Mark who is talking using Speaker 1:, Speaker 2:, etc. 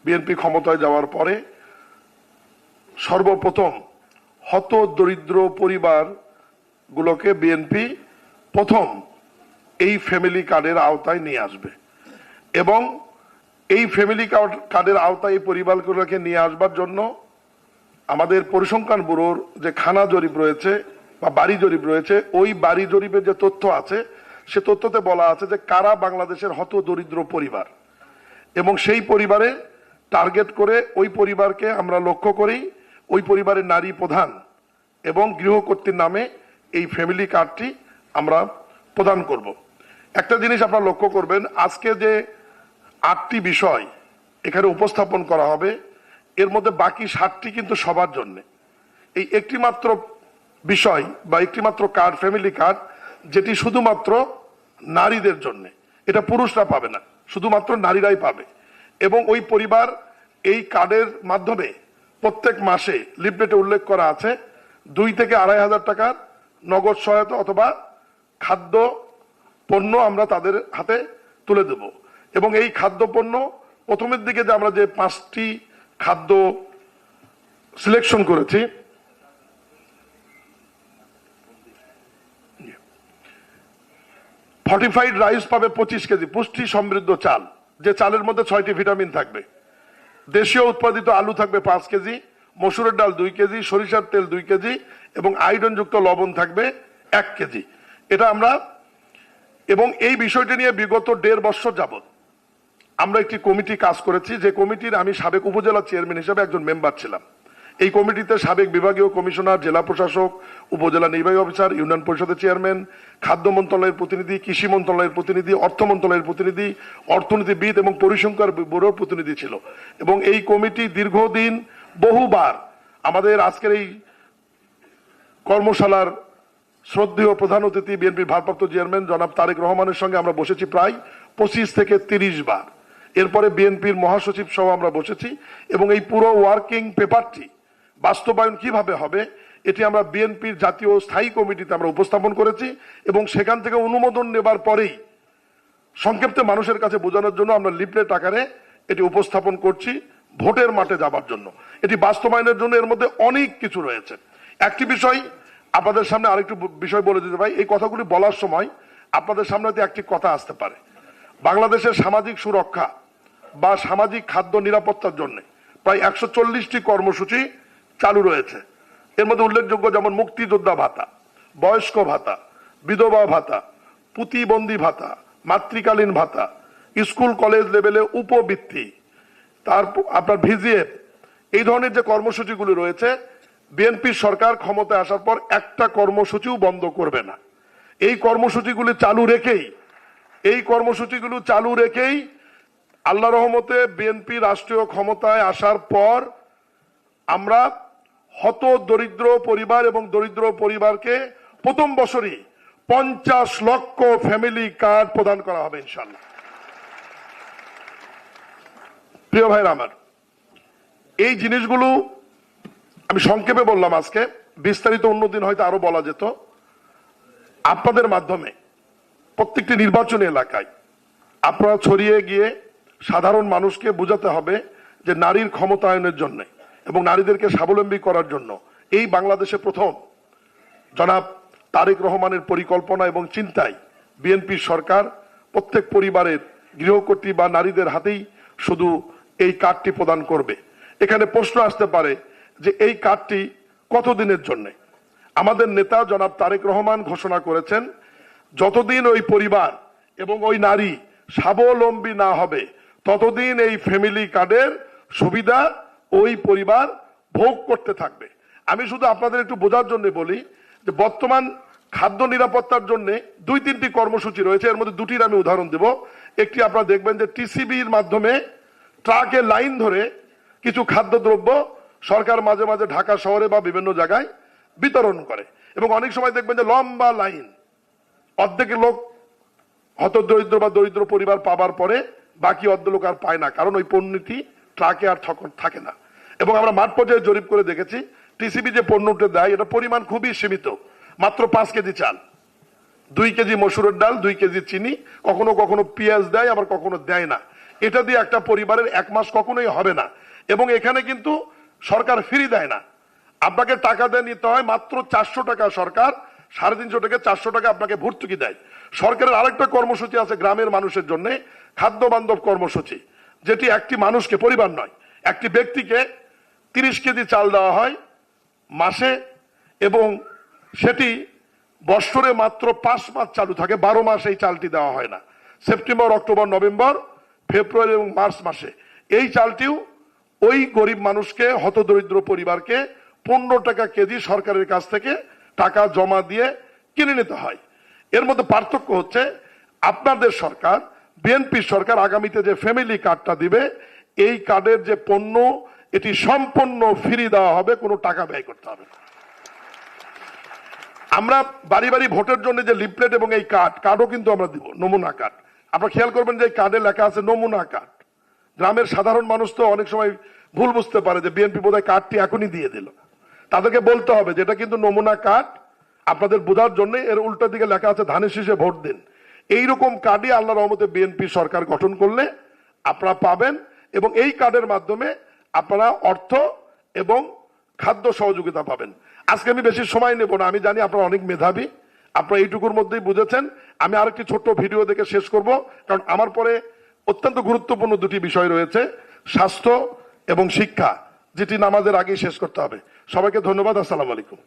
Speaker 1: BNP ক্ষমতায় যাওয়ার পরে সর্বপ্রথম হত দরিদ্র পরিবারগুলোকে বিএনপি প্রথম এই ফ্যামিলি কার্ডের আওতায় নিয়ে আসবে এবং এই ফ্যামিলি কার্ডের আওতায় এই পরিবারগুলোকে নিয়ে আসবার জন্য আমাদের পরিসংখ্যান ব্যুরোর যে খানা জরিপ রয়েছে বা বাড়ি জরিপ রয়েছে, ওই বাড়ি জরিপের যে তথ্য আছে সে তথ্যতে বলা আছে যে কারা বাংলাদেশের হত দরিদ্র পরিবার, এবং সেই পরিবারে টার্গেট করে ওই পরিবারকে আমরা লক্ষ্য করেই ওই পরিবারের নারী প্রধান এবং গৃহকর্ত্রীর নামে এই ফ্যামিলি কার্ডটি আমরা প্রদান করব। একটা জিনিস আপনারা লক্ষ্য করবেন, আজকে যে 8টি বিষয় এখানে উপস্থাপন করা হবে এর মধ্যে বাকি 7টি কিন্তু সবার জন্য। এই একটি মাত্র বিষয় বা একটি মাত্র কার্ড, ফ্যামিলি কার্ড, যেটি শুধুমাত্র নারীদের জন্য, এটা পুরুষরা পাবে না, শুধুমাত্র নারীরাই পাবে। এবং ওই পরিবার এই কার্ডের মাধ্যমে প্রত্যেক মাসে লিফলেটে উল্লেখ করা আছে 2 থেকে 2,500 টাকার নগদ সহায়তা অথবা খাদ্য পণ্য আমরা তাদের হাতে তুলে দেব। এবং এই খাদ্য পণ্য প্রথমের দিকে যে আমরা যে 5টি খাদ্য সিলেকশন করেছি, ফর্টিফাইড রাইস পাবে 25 কেজি, পুষ্টি সমৃদ্ধ চাল, যে চালের মধ্যে 6টি ভিটামিন থাকবে। দেশীয় উৎপাদিত আলু থাকবে 5 কেজি, মসুরের ডাল 2 কেজি, সরিষার তেল 2 কেজি এবং আয়োডিনযুক্ত লবণ থাকবে 1 কেজি। এটা আমরা, এবং এই বিষয়টি নিয়ে বিগত 1.5 বছর যাবত আমরা একটি কমিটি কাজ করেছি, যে কমিটির আমি সাবেক উপজেলা চেয়ারম্যান হিসেবে একজন মেম্বার ছিলাম। এই কমিটিতে সাবেক বিভাগীয় কমিশনার, জেলা প্রশাসক, উপজেলা নির্বাহী অফিসার, ইউনিয়ন পরিষদের চেয়ারম্যান, খাদ্য মন্ত্রণালয়ের প্রতিনিধি, কৃষি মন্ত্রণালয়ের প্রতিনিধি, অর্থ মন্ত্রণালয়ের প্রতিনিধি, অর্থনীতিবিদ এবং পরিসংখ্যান ব্যুরোর প্রতিনিধি ছিল। এবং এই কমিটি দীর্ঘদিন বহুবার আমাদের আজকের এই কর্মশালার শ্রদ্ধেয় প্রধান অতিথি বিএনপির ভারপ্রাপ্ত চেয়ারম্যান জনাব তারেক রহমানের সঙ্গে আমরা বসেছি প্রায় 25 থেকে 30 বার। এরপরে বিএনপির মহাসচিব সহ আমরা বসেছি এবং এই পুরো ওয়ার্কিং পেপারটি বাস্তবায়ন কিভাবে হবে এটি আমরা বিএনপির জাতীয় স্থায়ী কমিটিতে আমরা উপস্থাপন করেছি এবং সেখান থেকে অনুমোদন নেবার পরেই সংক্ষেপে মানুষের কাছে বোঝানোর জন্য আমরা লিফলেট আকারে এটি উপস্থাপন করছি ভোটের মাঠে যাবার জন্য। এটি বাস্তবায়নের জন্য এর মধ্যে অনেক কিছু রয়েছে। একটি বিষয় আপনাদের সামনে আরেকটু বিষয় বলে দিতে পারি, এই কথাগুলি বলার সময় আপনাদের সামনে হয়তো একটি কথা আসতে পারে। বাংলাদেশের সামাজিক সুরক্ষা বা সামাজিক খাদ্য নিরাপত্তার জন্য প্রায় 140টি কর্মসূচি চালু রয়েছে। এর মধ্যে উল্লেখযোগ্য যেমন মুক্তিযোদ্ধা ভাতা, বয়স্ক ভাতা, বিধবা ভাতা, প্রতিবন্ধী ভাতা, মাতৃকালীন ভাতা, স্কুল কলেজ লেভেলে উপবৃত্তি, তারপর আপনার ভিজিএফ, এই ধরনের যে কর্মসূচিগুলি রয়েছে বিএনপি সরকার ক্ষমতায় আসার পর একটা কর্মসূচিও বন্ধ করবে না। এই কর্মসূচিগুলি চালু রেখেই আল্লাহ রহমতে বিএনপি রাষ্ট্রীয় ক্ষমতায় আসার পর আমরা হত দরিদ্র পরিবার এবং দরিদ্র পরিবারকে প্রথম বছরই 50 লক্ষ ফ্যামিলি কার্ড প্রদান করা হবে ইনশাআল্লাহ। প্রিয় ভাইরা আমার, এই জিনিসগুলো আমি সংক্ষেপে বললাম, আজকে বিস্তারিত অন্যদিন হয়তো আরো বলা যেত। আপনাদের মাধ্যমে প্রত্যেকটি নির্বাচনী এলাকায় আপনারা ছড়িয়ে গিয়ে সাধারণ মানুষকে বোঝাতে হবে যে নারীর ক্ষমতায়নের জন্য এবং নারীদেরকে স্বাবলম্বী করার জন্য এই বাংলাদেশে প্রথম জনাব তারেক রহমানের পরিকল্পনা এবং চিন্তায় বিএনপি সরকার প্রত্যেক পরিবারের গৃহকর্ত্রী বা নারীদের হাতেই শুধু এই কার্ডটি প্রদান করবে। এখানে প্রশ্ন আসতে পারে যে এই কার্ডটি কতদিনের জন্য? আমাদের নেতা জনাব তারেক রহমান ঘোষণা করেছেন যতদিন ওই পরিবার এবং ওই নারী স্বাবলম্বী না হবে ততদিন এই ফ্যামিলি কার্ডের সুবিধা ওই পরিবার ভোগ করতে থাকবে। আমি শুধু আপনাদের একটু বোঝার জন্য বলি যে বর্তমান খাদ্য নিরাপত্তার জন্য 2-3টি কর্মসূচি রয়েছে, এর মধ্যে 2টির আমি উদাহরণ দেব। একটি আপনারা দেখবেন যে টিসিবির মাধ্যমে ট্রাকে লাইন ধরে কিছু খাদ্যদ্রব্য সরকার মাঝে মাঝে ঢাকা শহরে বা বিভিন্ন জায়গায় বিতরণ করে এবং অনেক সময় দেখবেন যে লম্বা লাইন, অর্ধেক লোক হত দরিদ্র বা দরিদ্র পরিবার পাবার পরে বাকি অর্ধ লোক আর পায় না, কারণ ওই পণ্যটি ট্রাকে আর থাকে না। এবং আমরা মাঠ পর্যায়ে জরিপ করে দেখেছি টিসিবি যে পণ্যটা দেয় এটা পরিমাণ খুবই সীমিত, মাত্র 5 কেজি চাল, 2 কেজি মসুরের ডাল, 2 কেজি চিনি, কখনো কখনো পেঁয়াজ দেয় আবার কখনো দেয় না। এটা দিয়ে একটা পরিবারের 1 মাস কখনোই হবে না। এবং এখানে কিন্তু সরকার ফ্রি দেয় না, আপনাকে টাকা দিয়ে নিতে হয়। মাত্র 400 টাকা সরকার, 350 থেকে 400 টাকা আপনাকে ভর্তুকি দেয়। সরকারের আরেকটা কর্মসূচি আছে গ্রামের মানুষের জন্য, খাদ্য বান্ধব কর্মসূচি, যেটি একটি মানুষকে, পরিবার নয়, একটি ব্যক্তিকে 30 কেজি চাল দেওয়া হয় মাসে, এবং সেটি বৎসরে মাত্র 5 মাস চালু থাকে, 12 মাস এই চালটি দেওয়া হয় না। সেপ্টেম্বর, অক্টোবর, নভেম্বর, ফেব্রুয়ারি এবং মার্চ মাসে এই চালটিও ওই গরিব মানুষকে, হতদরিদ্র পরিবারকে 15 টাকা কেজি সরকারের কাছ থেকে টাকা জমা দিয়ে কিনে নিতে হয়। এর মধ্যে পার্থক্য হচ্ছে, আপনাদের সরকার, বিএনপি সরকার আগামীতে যে ফ্যামিলি কার্ডটা দিবে, এই কার্ডের যে পণ্য, এটি সম্পূর্ণ ফ্রি দেওয়া হবে, কোনো টাকা ব্যয় করতে হবে না। আমরা বাড়ি বাড়ি ভোটের জন্য যে লিফলেট এবং এই কার্ডও কিন্তু আমরা দিব, নমুনা কার্ড। আপনারা খেয়াল করবেন যে এই কার্ডে লেখা আছে নমুনা কার্ড। গ্রামের সাধারণ মানুষ তো অনেক সময় ভুল বুঝতে পারে যে বিএনপি বোধহয় কার্ডটি এখনই দিয়ে দিল। তাদেরকে বলতে হবে যে এটা কিন্তু নমুনা কার্ড, আপনাদের বোঝার জন্য। এর উল্টো দিকে লেখা আছে ধানের শীষে ভোট দিন। এইরকম কার্ডই আল্লাহর রহমতে বিএনপি সরকার গঠন করলে আপনারা পাবেন, এবং এই কার্ডের মাধ্যমে আপনারা অর্থ এবং খাদ্য সহযোগিতা পাবেন। আজকে আমি বেশি সময় নেব না, আমি জানি আপনারা অনেক মেধাবী, আপনারা এইটুকুর মধ্যেই বুঝেছেন। আমি আরেকটি ছোট্ট ভিডিও দেখে শেষ করব, কারণ আমার পরে অত্যন্ত গুরুত্বপূর্ণ দুটি বিষয় রয়েছে, স্বাস্থ্য এবং শিক্ষা, যেটি নামাজের আগেই শেষ করতে হবে। সবাইকে ধন্যবাদ। আসসালামু আলাইকুম।